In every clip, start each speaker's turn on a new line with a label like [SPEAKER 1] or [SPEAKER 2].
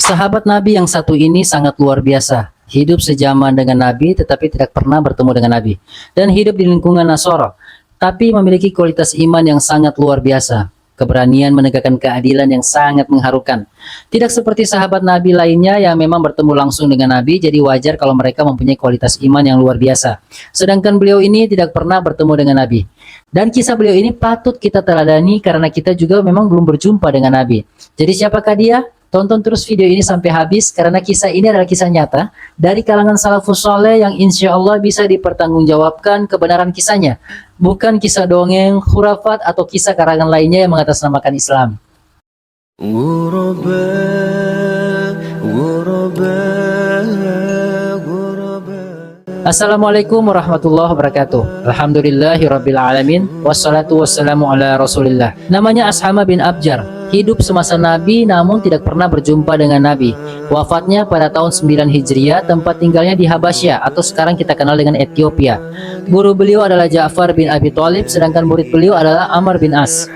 [SPEAKER 1] Sahabat Nabi yang satu ini sangat luar biasa. Hidup sejaman dengan Nabi tetapi tidak pernah bertemu dengan Nabi. Dan hidup di lingkungan Nasara, tapi memiliki kualitas iman yang sangat luar biasa. Keberanian menegakkan keadilan yang sangat mengharukan. Tidak seperti sahabat Nabi lainnya yang memang bertemu langsung dengan Nabi, jadi wajar kalau mereka mempunyai kualitas iman yang luar biasa. Sedangkan beliau ini tidak pernah bertemu dengan Nabi. Dan kisah beliau ini patut kita teladani karena kita juga memang belum berjumpa dengan Nabi. Jadi siapakah dia? Tonton terus video ini sampai habis karena kisah ini adalah kisah nyata dari kalangan salafus saleh yang insya Allah bisa dipertanggungjawabkan kebenaran kisahnya. Bukan kisah dongeng, khurafat, atau kisah karangan lainnya yang mengatasnamakan Islam. Assalamualaikum warahmatullahi wabarakatuh. Alhamdulillahirabbil alamin wassalatu wassalamu ala Rasulillah. Namanya Ashama bin Abjar. Hidup semasa Nabi namun tidak pernah berjumpa dengan Nabi. Wafatnya pada tahun 9 Hijriah, tempat tinggalnya di Habasyah atau sekarang kita kenal dengan Ethiopia. Guru beliau adalah Ja'far bin Abi Thalib, sedangkan murid beliau adalah Amr bin As.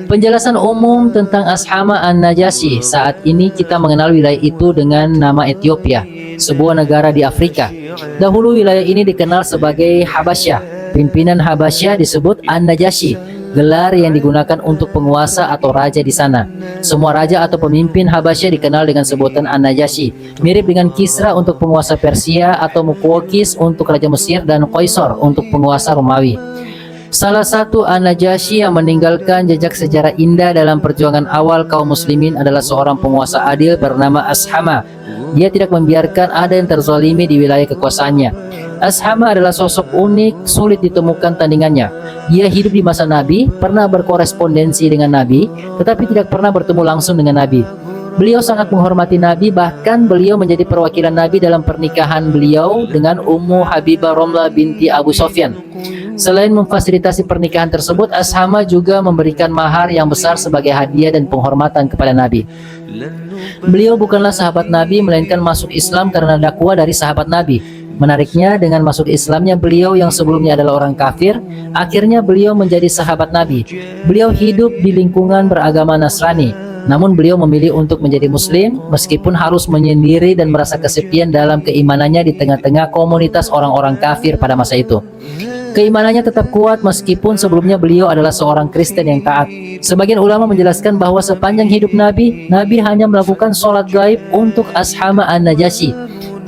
[SPEAKER 1] Penjelasan umum tentang Ashama an-Najasyi. Saat ini kita mengenal wilayah itu dengan nama Ethiopia, sebuah negara di Afrika. Dahulu wilayah ini dikenal sebagai Habasyah. Pimpinan Habasyah disebut an-Najasyi, gelar yang digunakan untuk penguasa atau raja di sana. Semua raja atau pemimpin Habasyah dikenal dengan sebutan an-Najasyi, mirip dengan Kisra untuk penguasa Persia atau Muqawqis untuk raja Mesir dan Qaisar untuk penguasa Romawi. Salah satu an-Najasyi yang meninggalkan jejak sejarah indah dalam perjuangan awal kaum muslimin adalah seorang penguasa adil bernama Ashama. Dia tidak membiarkan ada yang terzalimi di wilayah kekuasaannya. Ashama adalah sosok unik, sulit ditemukan tandingannya. Dia hidup di masa Nabi, pernah berkorespondensi dengan Nabi, tetapi tidak pernah bertemu langsung dengan Nabi. Beliau sangat menghormati Nabi, bahkan beliau menjadi perwakilan Nabi dalam pernikahan beliau dengan Ummu Habibah Romlah binti Abu Sofyan. Selain memfasilitasi pernikahan tersebut, Ashama juga memberikan mahar yang besar sebagai hadiah dan penghormatan kepada Nabi. Beliau bukanlah sahabat Nabi, melainkan masuk Islam karena dakwah dari sahabat Nabi. Menariknya, dengan masuk Islamnya beliau yang sebelumnya adalah orang kafir, akhirnya beliau menjadi sahabat Nabi. Beliau hidup di lingkungan beragama Nasrani, namun beliau memilih untuk menjadi Muslim meskipun harus menyendiri dan merasa kesepian dalam keimanannya di tengah-tengah komunitas orang-orang kafir pada masa itu. Keimanannya tetap kuat meskipun sebelumnya beliau adalah seorang Kristen yang taat. Sebagian ulama menjelaskan bahwa sepanjang hidup Nabi hanya melakukan sholat gaib untuk Ashama an-Najasyi.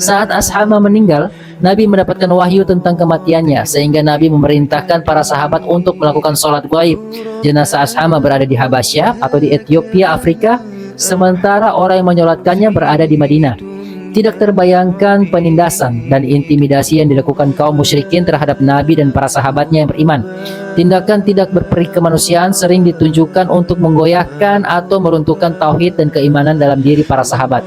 [SPEAKER 1] Saat Ashama meninggal, Nabi mendapatkan wahyu tentang kematiannya, sehingga Nabi memerintahkan para sahabat untuk melakukan sholat gaib. Jenazah Ashama berada di Habasyah atau di Ethiopia, Afrika, sementara orang yang menyolatkannya berada di Madinah. Tidak terbayangkan penindasan dan intimidasi yang dilakukan kaum musyrikin terhadap Nabi dan para sahabatnya yang beriman. Tindakan tidak berperi kemanusiaan sering ditunjukkan untuk menggoyahkan atau meruntuhkan tauhid dan keimanan dalam diri para sahabat.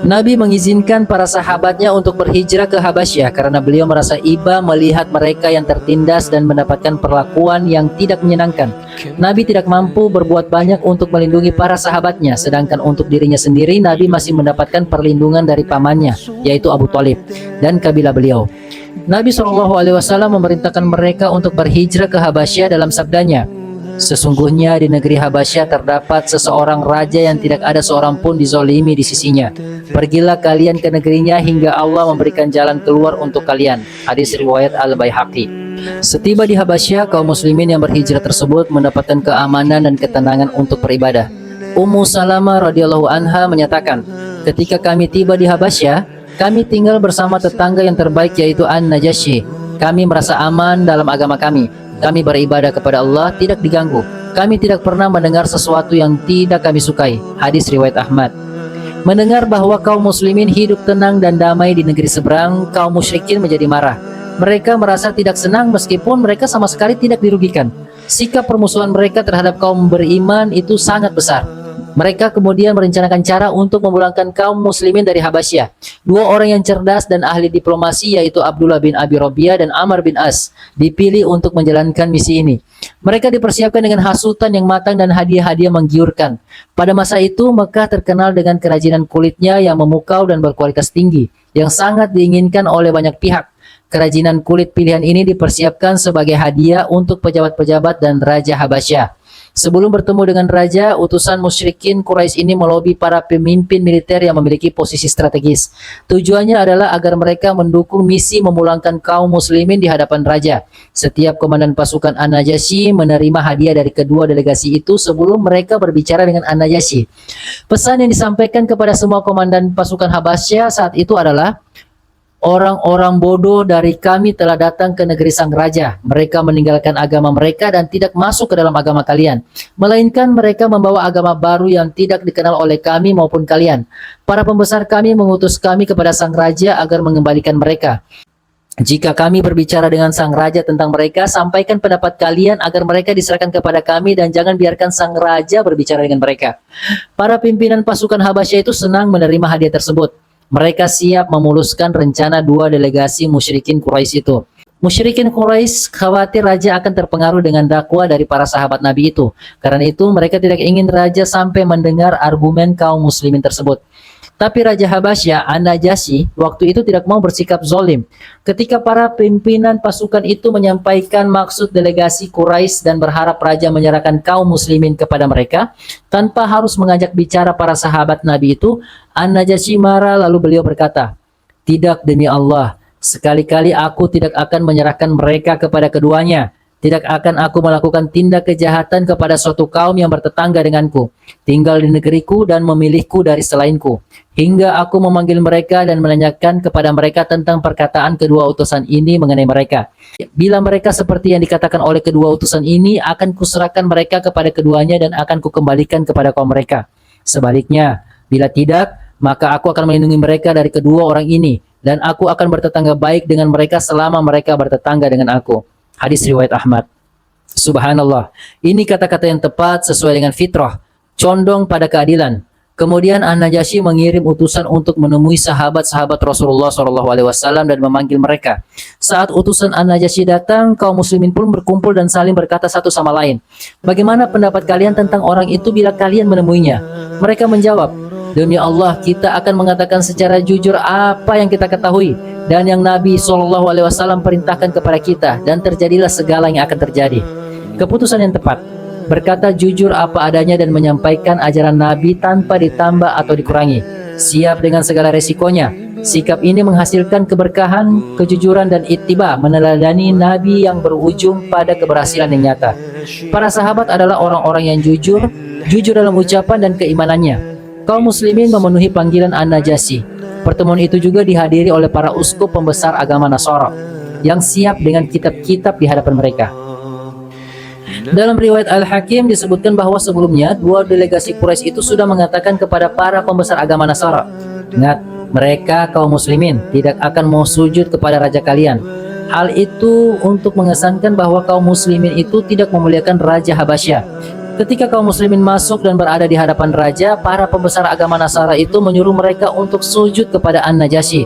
[SPEAKER 1] Nabi mengizinkan para sahabatnya untuk berhijrah ke Habasyah karena beliau merasa iba melihat mereka yang tertindas dan mendapatkan perlakuan yang tidak menyenangkan. Nabi tidak mampu berbuat banyak untuk melindungi para sahabatnya, sedangkan untuk dirinya sendiri Nabi masih mendapatkan perlindungan dari pamannya, yaitu Abu Thalib dan kabilah beliau. Nabi SAW memerintahkan mereka untuk berhijrah ke Habasyah dalam sabdanya, "Sesungguhnya di negeri Habasyah terdapat seseorang raja yang tidak ada seorang pun dizolimi di sisinya. Pergilah kalian ke negerinya hingga Allah memberikan jalan keluar untuk kalian." Hadis riwayat Al-Baihaqi. Setiba di Habasyah, kaum muslimin yang berhijrah tersebut mendapatkan keamanan dan ketenangan untuk beribadah. Ummu Salamah radhiyallahu anha menyatakan, "Ketika kami tiba di Habasyah, kami tinggal bersama tetangga yang terbaik yaitu an-Najasyi. Kami merasa aman dalam agama kami. Kami beribadah kepada Allah tidak diganggu. Kami tidak pernah mendengar sesuatu yang tidak kami sukai." Hadis riwayat Ahmad. Mendengar bahwa kaum muslimin hidup tenang dan damai di negeri seberang, kaum musyrikin menjadi marah. Mereka merasa tidak senang meskipun mereka sama sekali tidak dirugikan. Sikap permusuhan mereka terhadap kaum beriman itu sangat besar. Mereka kemudian merencanakan cara untuk memulangkan kaum muslimin dari Habasyah. Dua orang yang cerdas dan ahli diplomasi yaitu Abdullah bin Abi Rabi'ah dan Amr bin As dipilih untuk menjalankan misi ini. Mereka dipersiapkan dengan hasutan yang matang dan hadiah-hadiah menggiurkan. Pada masa itu Mekah terkenal dengan kerajinan kulitnya yang memukau dan berkualitas tinggi, yang sangat diinginkan oleh banyak pihak. Kerajinan kulit pilihan ini dipersiapkan sebagai hadiah untuk pejabat-pejabat dan Raja Habasyah. Sebelum bertemu dengan raja, utusan musyrikin Quraisy ini melobi para pemimpin militer yang memiliki posisi strategis. Tujuannya adalah agar mereka mendukung misi memulangkan kaum muslimin di hadapan raja. Setiap komandan pasukan An-Najasyi menerima hadiah dari kedua delegasi itu sebelum mereka berbicara dengan An-Najasyi. Pesan yang disampaikan kepada semua komandan pasukan Habasyah saat itu adalah, orang-orang bodoh dari kami telah datang ke negeri sang raja. Mereka meninggalkan agama mereka dan tidak masuk ke dalam agama kalian, melainkan mereka membawa agama baru yang tidak dikenal oleh kami maupun kalian. Para pembesar kami mengutus kami kepada sang raja agar mengembalikan mereka. Jika kami berbicara dengan sang raja tentang mereka, sampaikan pendapat kalian agar mereka diserahkan kepada kami dan jangan biarkan sang raja berbicara dengan mereka. Para pimpinan pasukan Habasyah itu senang menerima hadiah tersebut. Mereka siap memuluskan rencana dua delegasi musyrikin Quraisy itu. Musyrikin Quraisy khawatir raja akan terpengaruh dengan dakwah dari para sahabat Nabi itu. Karena itu mereka tidak ingin raja sampai mendengar argumen kaum muslimin tersebut. Tapi Raja Habasyah, An-Najasyi, waktu itu tidak mau bersikap zolim. Ketika para pimpinan pasukan itu menyampaikan maksud delegasi Quraisy dan berharap raja menyerahkan kaum muslimin kepada mereka, tanpa harus mengajak bicara para sahabat Nabi itu, An-Najasyi marah lalu beliau berkata, "Tidak, demi Allah, sekali-kali aku tidak akan menyerahkan mereka kepada keduanya. Tidak akan aku melakukan tindak kejahatan kepada suatu kaum yang bertetangga denganku, tinggal di negeriku dan memilihku dari selainku, hingga aku memanggil mereka dan menanyakan kepada mereka tentang perkataan kedua utusan ini mengenai mereka. Bila mereka seperti yang dikatakan oleh kedua utusan ini, akan kuserahkan mereka kepada keduanya dan akan kukembalikan kepada kaum mereka. Sebaliknya, bila tidak, maka aku akan melindungi mereka dari kedua orang ini, dan aku akan bertetangga baik dengan mereka selama mereka bertetangga dengan aku." Hadis riwayat Ahmad. Subhanallah, ini kata-kata yang tepat sesuai dengan fitrah, condong pada keadilan. Kemudian An-Najasyi mengirim utusan untuk menemui sahabat-sahabat Rasulullah SAW dan memanggil mereka. Saat utusan An-Najasyi datang, kaum muslimin pun berkumpul dan saling berkata satu sama lain, "Bagaimana pendapat kalian tentang orang itu bila kalian menemuinya?" Mereka menjawab, "Demi Allah, kita akan mengatakan secara jujur apa yang kita ketahui dan yang Nabi SAW perintahkan kepada kita, dan terjadilah segala yang akan terjadi." Keputusan yang tepat, berkata jujur apa adanya dan menyampaikan ajaran Nabi tanpa ditambah atau dikurangi, siap dengan segala resikonya. Sikap ini menghasilkan keberkahan, kejujuran dan ittiba, meneladani Nabi yang berujung pada keberhasilan yang nyata. Para sahabat adalah orang-orang yang jujur dalam ucapan dan keimanannya. Kaum muslimin memenuhi panggilan An-Najasyi. Pertemuan itu juga dihadiri oleh para uskup pembesar agama Nasara yang siap dengan kitab-kitab di hadapan mereka. Dalam riwayat Al-Hakim disebutkan bahwa sebelumnya dua delegasi Quraisy itu sudah mengatakan kepada para pembesar agama Nasara, "Ingat, mereka kaum muslimin tidak akan mau sujud kepada raja kalian." Hal itu untuk mengesankan bahwa kaum muslimin itu tidak memuliakan Raja Habasyah. Ketika kaum muslimin masuk dan berada di hadapan raja, para pembesar agama Nasara itu menyuruh mereka untuk sujud kepada An-Najasyi.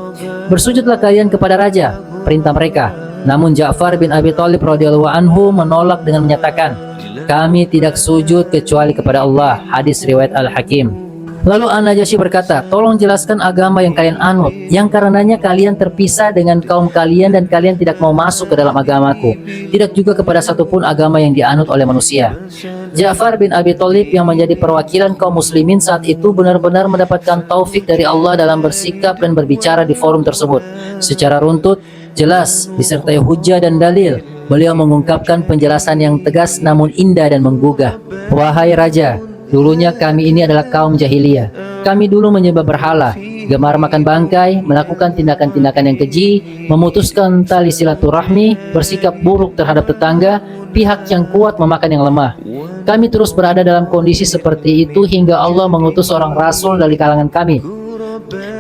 [SPEAKER 1] "Bersujudlah kalian kepada raja," perintah mereka. Namun Ja'far bin Abi Thalib radhiyallahu anhu menolak dengan menyatakan, "Kami tidak sujud kecuali kepada Allah." Hadis riwayat Al-Hakim. Lalu An-Najasyi berkata, "Tolong jelaskan agama yang kalian anut, yang karenanya kalian terpisah dengan kaum kalian dan kalian tidak mau masuk ke dalam agamaku, tidak juga kepada satupun agama yang dianut oleh manusia." Ja'far bin Abi Thalib yang menjadi perwakilan kaum muslimin saat itu benar-benar mendapatkan taufik dari Allah dalam bersikap dan berbicara di forum tersebut. Secara runtut, jelas, disertai hujah dan dalil, beliau mengungkapkan penjelasan yang tegas namun indah dan menggugah. "Wahai raja, dulunya kami ini adalah kaum jahiliyah. Kami dulu menyembah berhala, gemar makan bangkai, melakukan tindakan-tindakan yang keji, memutuskan tali silaturahmi, bersikap buruk terhadap tetangga, pihak yang kuat memakan yang lemah. Kami terus berada dalam kondisi seperti itu hingga Allah mengutus seorang rasul dari kalangan kami.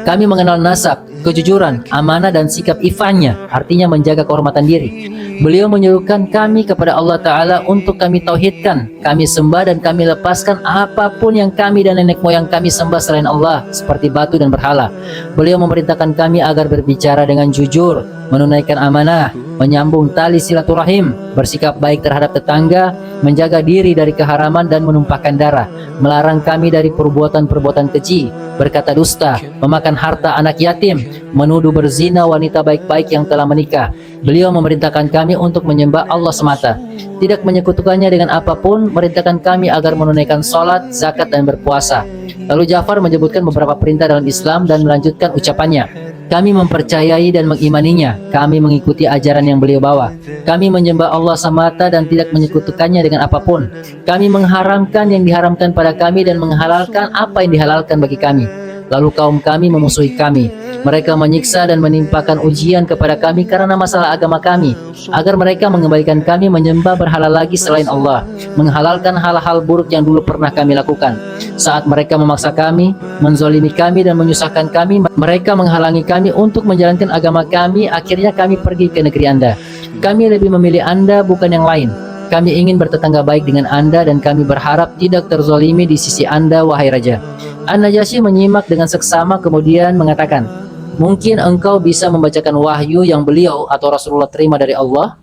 [SPEAKER 1] Kami mengenal nasab, kejujuran, amanah dan sikap ifahnya, artinya menjaga kehormatan diri. Beliau menyuruhkan kami kepada Allah Ta'ala untuk kami tauhidkan, kami sembah dan kami lepaskan apapun yang kami dan nenek moyang kami sembah selain Allah, seperti batu dan berhala. Beliau memerintahkan kami agar berbicara dengan jujur, menunaikan amanah, menyambung tali silaturahim, bersikap baik terhadap tetangga, menjaga diri dari keharaman dan menumpahkan darah, melarang kami dari perbuatan-perbuatan keji, berkata dusta, memakan harta anak yatim, menuduh berzina wanita baik-baik yang telah menikah. Beliau memerintahkan kami untuk menyembah Allah semata, tidak menyekutukannya dengan apapun, merintahkan kami agar menunaikan sholat, zakat, dan berpuasa. Lalu Ja'far menyebutkan beberapa perintah dalam Islam dan melanjutkan ucapannya, kami mempercayai dan mengimaninya, kami mengikuti ajaran yang beliau bawa, kami menyembah Allah semata dan tidak menyekutukannya dengan apapun, kami mengharamkan yang diharamkan pada kami dan menghalalkan apa yang dihalalkan bagi kami. Lalu kaum kami memusuhi kami. Mereka menyiksa dan menimpakan ujian kepada kami karena masalah agama kami, agar mereka mengembalikan kami menyembah berhala lagi selain Allah, menghalalkan hal-hal buruk yang dulu pernah kami lakukan. Saat mereka memaksa kami, menzolimi kami dan menyusahkan kami, mereka menghalangi kami untuk menjalankan agama kami. Akhirnya kami pergi ke negeri Anda. Kami lebih memilih Anda bukan yang lain. Kami ingin bertetangga baik dengan Anda dan kami berharap tidak terzolimi di sisi Anda, wahai Raja. An-Najasyi menyimak dengan seksama kemudian mengatakan, mungkin engkau bisa membacakan wahyu yang beliau atau Rasulullah terima dari Allah?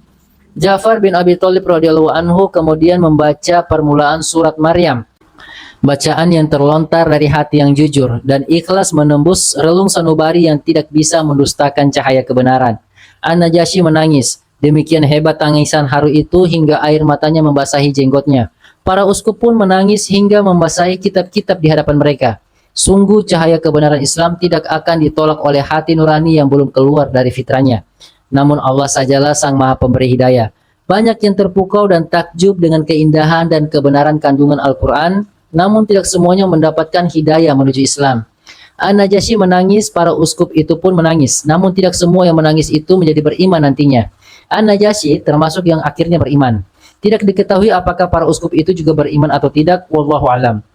[SPEAKER 1] Ja'far bin Abi Thalib radhiyallahu anhu kemudian membaca permulaan surat Maryam. Bacaan yang terlontar dari hati yang jujur dan ikhlas menembus relung sanubari yang tidak bisa mendustakan cahaya kebenaran. An-Najasyi menangis. Demikian hebat tangisan haru itu hingga air matanya membasahi jenggotnya. Para uskup pun menangis hingga membasahi kitab-kitab di hadapan mereka. Sungguh cahaya kebenaran Islam tidak akan ditolak oleh hati nurani yang belum keluar dari fitrahnya. Namun Allah sajalah Sang Maha Pemberi Hidayah. Banyak yang terpukau dan takjub dengan keindahan dan kebenaran kandungan Al-Quran, namun tidak semuanya mendapatkan hidayah menuju Islam. An-Najasyi menangis, para uskup itu pun menangis, namun tidak semua yang menangis itu menjadi beriman nantinya. An-Najasyi termasuk yang akhirnya beriman. Tidak diketahui apakah para uskup itu juga beriman atau tidak, wallahu alam.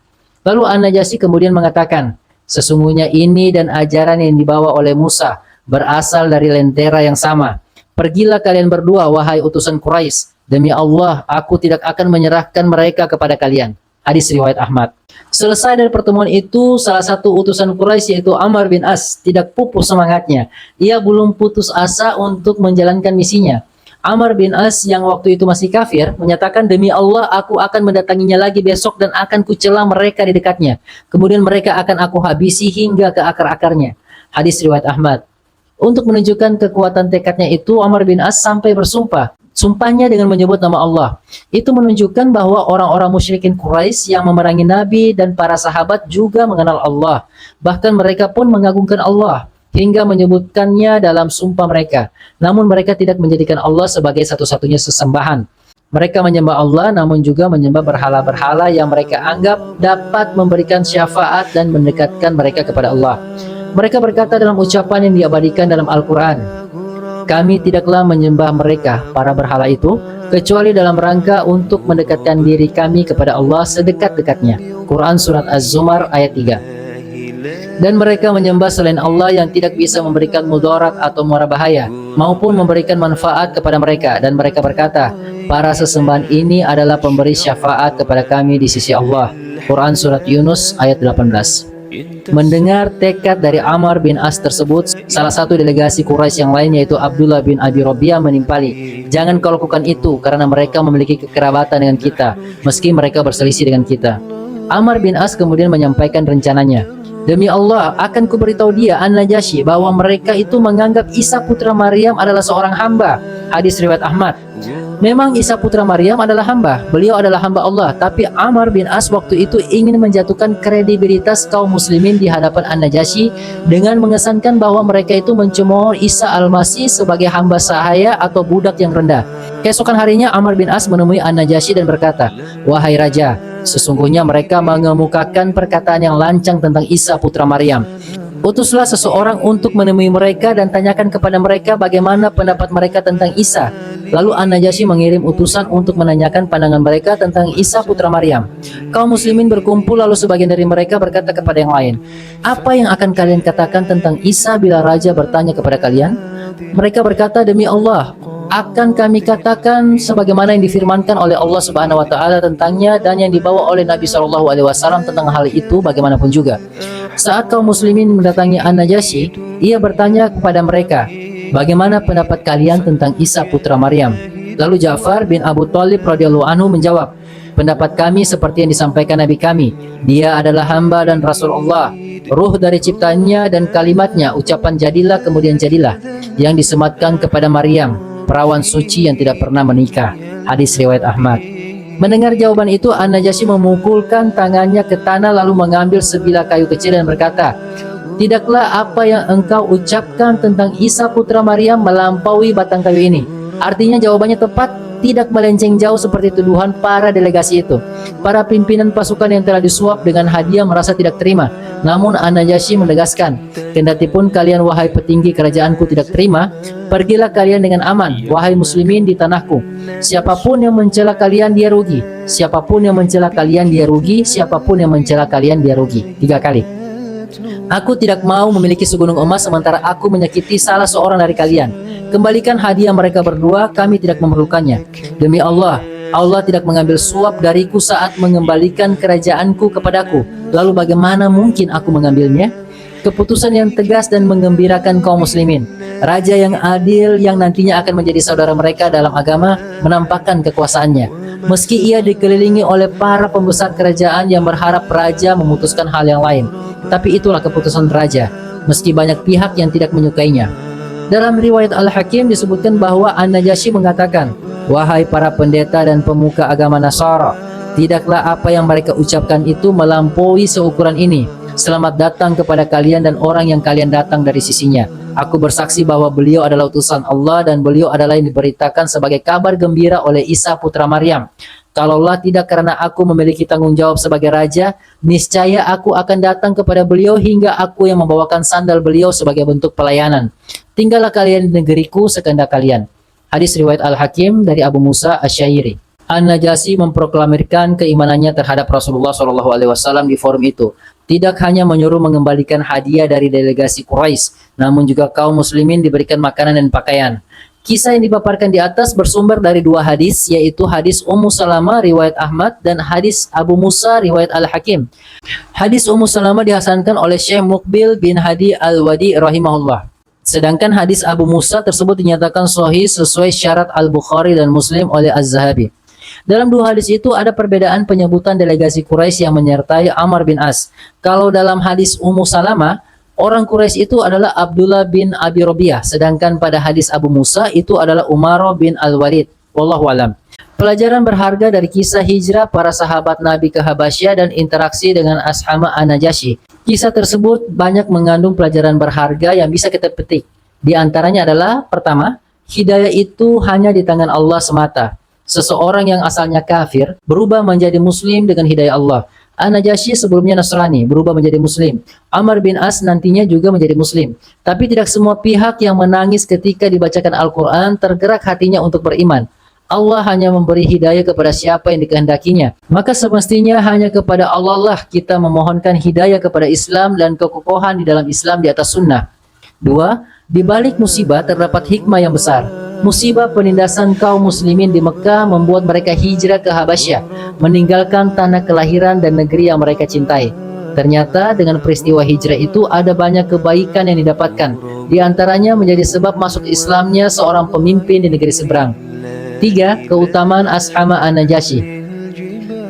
[SPEAKER 1] Lalu An-Najasyi kemudian mengatakan, sesungguhnya ini dan ajaran yang dibawa oleh Musa berasal dari lentera yang sama. Pergilah kalian berdua, wahai utusan Quraisy. Demi Allah, aku tidak akan menyerahkan mereka kepada kalian. Hadis riwayat Ahmad. Selesai dari pertemuan itu, salah satu utusan Quraisy yaitu Amr bin As tidak pupus semangatnya. Ia belum putus asa untuk menjalankan misinya. Amr bin As yang waktu itu masih kafir menyatakan, demi Allah aku akan mendatanginya lagi besok dan akan kucela mereka di dekatnya. Kemudian mereka akan aku habisi hingga ke akar-akarnya. Hadis riwayat Ahmad. Untuk menunjukkan kekuatan tekadnya itu, Amr bin As sampai bersumpah. Sumpahnya dengan menyebut nama Allah. Itu menunjukkan bahwa orang-orang musyrikin Quraisy yang memerangi Nabi dan para sahabat juga mengenal Allah. Bahkan mereka pun mengagungkan Allah hingga menyebutkannya dalam sumpah mereka. Namun mereka tidak menjadikan Allah sebagai satu-satunya sesembahan. Mereka menyembah Allah namun juga menyembah berhala-berhala yang mereka anggap dapat memberikan syafaat dan mendekatkan mereka kepada Allah. Mereka berkata dalam ucapan yang diabadikan dalam Al-Quran, kami tidaklah menyembah mereka, para berhala itu, kecuali dalam rangka untuk mendekatkan diri kami kepada Allah sedekat-dekatnya. Quran Surat Az-Zumar ayat 3. Dan mereka menyembah selain Allah yang tidak bisa memberikan mudarat atau muara bahaya, maupun memberikan manfaat kepada mereka. Dan mereka berkata, para sesembahan ini adalah pemberi syafaat kepada kami di sisi Allah. Quran Surat Yunus ayat 18. Mendengar tekad dari Amr bin As tersebut, salah satu delegasi Quraisy yang lain yaitu Abdullah bin Abi Rabi'ah menimpali, jangan kau lakukan itu karena mereka memiliki kekerabatan dengan kita, meski mereka berselisih dengan kita. Amr bin As kemudian menyampaikan rencananya. Demi Allah, akan kuberitahu dia, An-Najasyi, bahwa mereka itu menganggap Isa putra Maryam adalah seorang hamba. Hadis riwayat Ahmad. Memang Isa putra Maryam adalah hamba, beliau adalah hamba Allah, tapi Amr bin As waktu itu ingin menjatuhkan kredibilitas kaum muslimin di hadapan An-Najasyi dengan mengesankan bahwa mereka itu mencemooh Isa Al-Masih sebagai hamba sahaya atau budak yang rendah. Keesokan harinya Amr bin As menemui An-Najasyi dan berkata, wahai Raja, sesungguhnya mereka mengemukakan perkataan yang lancang tentang Isa putra Maryam. Utuslah seseorang untuk menemui mereka dan tanyakan kepada mereka bagaimana pendapat mereka tentang Isa. Lalu An-Najasyi mengirim utusan untuk menanyakan pandangan mereka tentang Isa putra Maryam. Kaum muslimin berkumpul, lalu sebagian dari mereka berkata kepada yang lain, apa yang akan kalian katakan tentang Isa bila Raja bertanya kepada kalian? Mereka berkata, demi Allah, akan kami katakan sebagaimana yang difirmankan oleh Allah Subhanahu wa taala tentangnya dan yang dibawa oleh Nabi Shallallahu alaihi wasallam tentang hal itu bagaimanapun juga. Saat kaum muslimin mendatangi An-Najasyi, ia bertanya kepada mereka, bagaimana pendapat kalian tentang Isa putra Maryam? Lalu Ja'far bin Abu Thalib radhiyallahu anhu menjawab, pendapat kami seperti yang disampaikan Nabi kami, dia adalah hamba dan Rasul Allah. ruh dari ciptaannya dan kalimatnya, ucapan jadilah kemudian jadilah, yang disematkan kepada Maryam, perawan suci yang tidak pernah menikah. Hadis riwayat Ahmad. Mendengar jawaban itu, An-Najasyi memukulkan tangannya ke tanah lalu mengambil sebilah kayu kecil dan berkata, "Tidaklah apa yang engkau ucapkan tentang Isa putra Maryam melampaui batang kayu ini." Artinya jawabannya tepat, tidak melenceng jauh seperti tuduhan para delegasi itu. Para pimpinan pasukan yang telah disuap dengan hadiah merasa tidak terima. Namun An-Najasyi menegaskan, "Kendatipun kalian wahai petinggi kerajaanku tidak terima, pergilah kalian dengan aman, wahai muslimin di tanahku. Siapapun yang mencela kalian dia rugi. Siapapun yang mencela kalian dia rugi. Siapapun yang mencela kalian dia rugi." 3 kali. "Aku tidak mau memiliki segunung emas sementara aku menyakiti salah seorang dari kalian. Kembalikan hadiah mereka berdua, kami tidak memerlukannya. Demi Allah, Allah tidak mengambil suap dariku saat mengembalikan kerajaanku kepadaku. Lalu bagaimana mungkin aku mengambilnya?" Keputusan yang tegas dan menggembirakan kaum muslimin. Raja yang adil yang nantinya akan menjadi saudara mereka dalam agama menampakkan kekuasaannya. Meski ia dikelilingi oleh para pembesar kerajaan yang berharap raja memutuskan hal yang lain. Tapi itulah keputusan raja, meski banyak pihak yang tidak menyukainya. Dalam riwayat Al-Hakim disebutkan bahwa An-Najasyi mengatakan, "Wahai para pendeta dan pemuka agama Nasara, tidaklah apa yang mereka ucapkan itu melampaui seukuran ini. Selamat datang kepada kalian dan orang yang kalian datang dari sisinya. Aku bersaksi bahwa beliau adalah utusan Allah dan beliau adalah yang diberitakan sebagai kabar gembira oleh Isa putra Maryam. Kalaulah tidak karena aku memiliki tanggung jawab sebagai raja, niscaya aku akan datang kepada beliau hingga aku yang membawakan sandal beliau sebagai bentuk pelayanan. Tinggallah kalian di negeriku sekehendak kalian." Hadis riwayat Al-Hakim dari Abu Musa Asy-Syairi. An-Najasyi memproklamirkan keimanannya terhadap Rasulullah SAW di forum itu. Tidak hanya menyuruh mengembalikan hadiah dari delegasi Quraisy, namun juga kaum muslimin diberikan makanan dan pakaian. Kisah yang dipaparkan di atas bersumber dari 2 hadis, yaitu hadis Ummu Salamah riwayat Ahmad dan hadis Abu Musa riwayat Al-Hakim. Hadis Ummu Salamah dihasankan oleh Syekh Muqbil bin Hadi Al-Wadi rahimahullah. Sedangkan hadis Abu Musa tersebut dinyatakan sahih sesuai syarat Al-Bukhari dan Muslim oleh Az-Zahabi. Dalam 2 hadis itu ada perbedaan penyebutan delegasi Quraisy yang menyertai Amr bin As. Kalau dalam hadis Ummu Salamah, orang Quraisy itu adalah Abdullah bin Abi Rabi'ah, sedangkan pada hadis Abu Musa itu adalah Umar bin Al-Walid. Wallahu alam. Pelajaran berharga dari kisah hijrah para sahabat Nabi ke Habasyah dan interaksi dengan Ashama An-Najasyi. Kisah tersebut banyak mengandung pelajaran berharga yang bisa kita petik. Di antaranya adalah, pertama, hidayah itu hanya di tangan Allah semata. Seseorang yang asalnya kafir berubah menjadi muslim dengan hidayah Allah. An-Najasyi sebelumnya Nasrani, berubah menjadi muslim. Amr bin As nantinya juga menjadi muslim. Tapi tidak semua pihak yang menangis ketika dibacakan Al-Quran tergerak hatinya untuk beriman. Allah hanya memberi hidayah kepada siapa yang dikehendakinya. Maka semestinya hanya kepada Allah lah kita memohonkan hidayah kepada Islam dan kekokohan di dalam Islam di atas sunnah. 2. Di balik musibah terdapat hikmah yang besar. Musibah penindasan kaum muslimin di Mekah membuat mereka hijrah ke Habasyah, meninggalkan tanah kelahiran dan negeri yang mereka cintai. Ternyata dengan peristiwa hijrah itu ada banyak kebaikan yang didapatkan. Di antaranya menjadi sebab masuk Islamnya seorang pemimpin di negeri seberang. 3. Keutamaan Ashama An-Najasyi.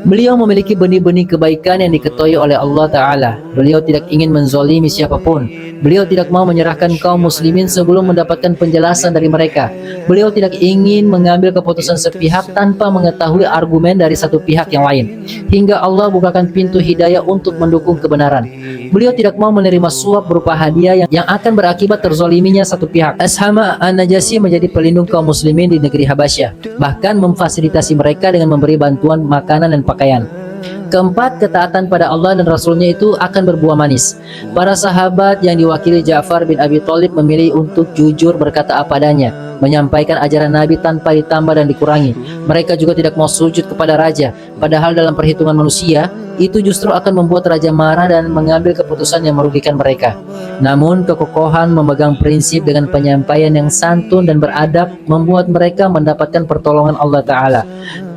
[SPEAKER 1] Beliau memiliki benih-benih kebaikan yang diketahui oleh Allah Ta'ala. Beliau tidak ingin menzolimi siapapun. Beliau tidak mau menyerahkan kaum muslimin sebelum mendapatkan penjelasan dari mereka. Beliau tidak ingin mengambil keputusan sepihak tanpa mengetahui argumen dari satu pihak yang lain. Hingga Allah bukakan pintu hidayah untuk mendukung kebenaran. Beliau tidak mau menerima suap berupa hadiah yang akan berakibat terzoliminya satu pihak. Ashama An-Najasyi menjadi pelindung kaum muslimin di negeri Habasyah. Bahkan memfasilitasi mereka dengan memberi bantuan makanan dan pakaian. Keempat, ketaatan pada Allah dan Rasulnya itu akan berbuah manis. Para sahabat yang diwakili Ja'far bin Abi Thalib memilih untuk jujur berkata apa adanya, menyampaikan ajaran Nabi tanpa ditambah dan dikurangi. Mereka juga tidak mau sujud kepada raja, padahal dalam perhitungan manusia, itu justru akan membuat raja marah dan mengambil keputusan yang merugikan mereka. Namun, kekokohan memegang prinsip dengan penyampaian yang santun dan beradab membuat mereka mendapatkan pertolongan Allah Ta'ala.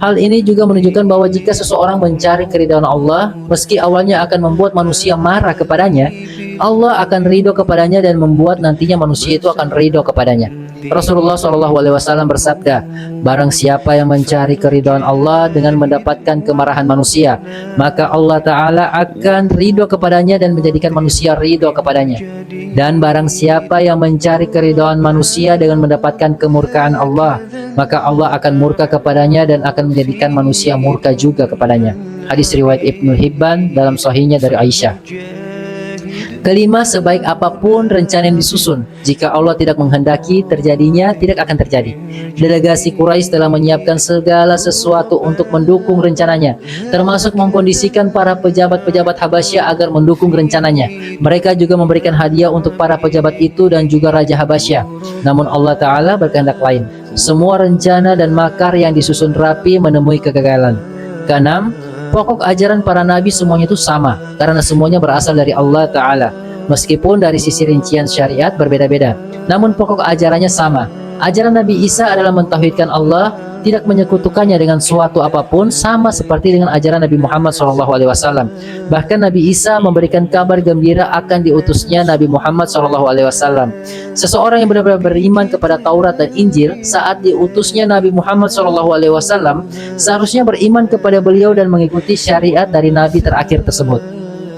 [SPEAKER 1] Hal ini juga menunjukkan bahwa jika seseorang mencari keridhaan Allah, meski awalnya akan membuat manusia marah kepadanya, Allah akan ridho kepadanya dan membuat nantinya manusia itu akan ridho kepadanya. Rasulullah SAW bersabda, barang siapa yang mencari keridhaan Allah dengan mendapatkan kemarahan manusia, maka Allah Ta'ala akan ridho kepadanya dan menjadikan manusia ridho kepadanya. Dan barang siapa yang mencari keridhaan manusia dengan mendapatkan kemurkaan Allah, maka Allah akan murka kepadanya dan akan menjadikan manusia murka juga kepadanya. Hadis riwayat Ibnu Hibban dalam sahihnya dari Aisyah. Kelima, sebaik apapun rencana yang disusun, jika Allah tidak menghendaki terjadinya, tidak akan terjadi. Delegasi Quraisy telah menyiapkan segala sesuatu untuk mendukung rencananya, termasuk mengkondisikan para pejabat-pejabat Habasyah agar mendukung rencananya. Mereka juga memberikan hadiah untuk para pejabat itu dan juga Raja Habasyah. Namun Allah Ta'ala berkehendak lain. Semua rencana dan makar yang disusun rapi menemui kegagalan. Keenam, pokok ajaran para nabi semuanya itu sama, karena semuanya berasal dari Allah Ta'ala. Meskipun dari sisi rincian syariat berbeda-beda, namun pokok ajarannya sama. Ajaran Nabi Isa adalah mentauhidkan Allah, tidak menyekutukannya dengan suatu apapun, sama seperti dengan ajaran Nabi Muhammad SAW. Bahkan Nabi Isa memberikan kabar gembira akan diutusnya Nabi Muhammad SAW. Seseorang yang benar-benar beriman kepada Taurat dan Injil saat diutusnya Nabi Muhammad SAW seharusnya beriman kepada beliau dan mengikuti syariat dari Nabi terakhir tersebut.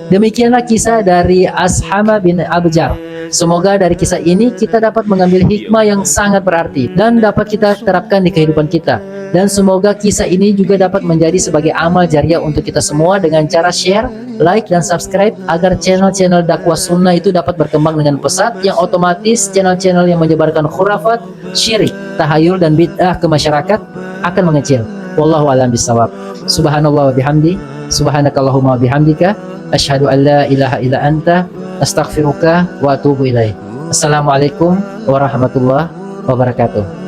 [SPEAKER 1] Demikianlah kisah dari Ashama bin Abjar. Semoga dari kisah ini kita dapat mengambil hikmah yang sangat berarti dan dapat kita terapkan di kehidupan kita. Dan semoga kisah ini juga dapat menjadi sebagai amal jariah untuk kita semua dengan cara share, like, dan subscribe agar channel-channel dakwah sunnah itu dapat berkembang dengan pesat, yang otomatis channel-channel yang menyebarkan khurafat, syirik, tahayul, dan bid'ah ke masyarakat akan mengecil. Wallahu a'lam bishawab. Subhanallah wa bihamdi, subhanakallahumma wa bihamdika, asyhadu an la ilaha illa anta, astaghfiruka wa atubu ilaih. Assalamualaikum warahmatullahi wabarakatuh.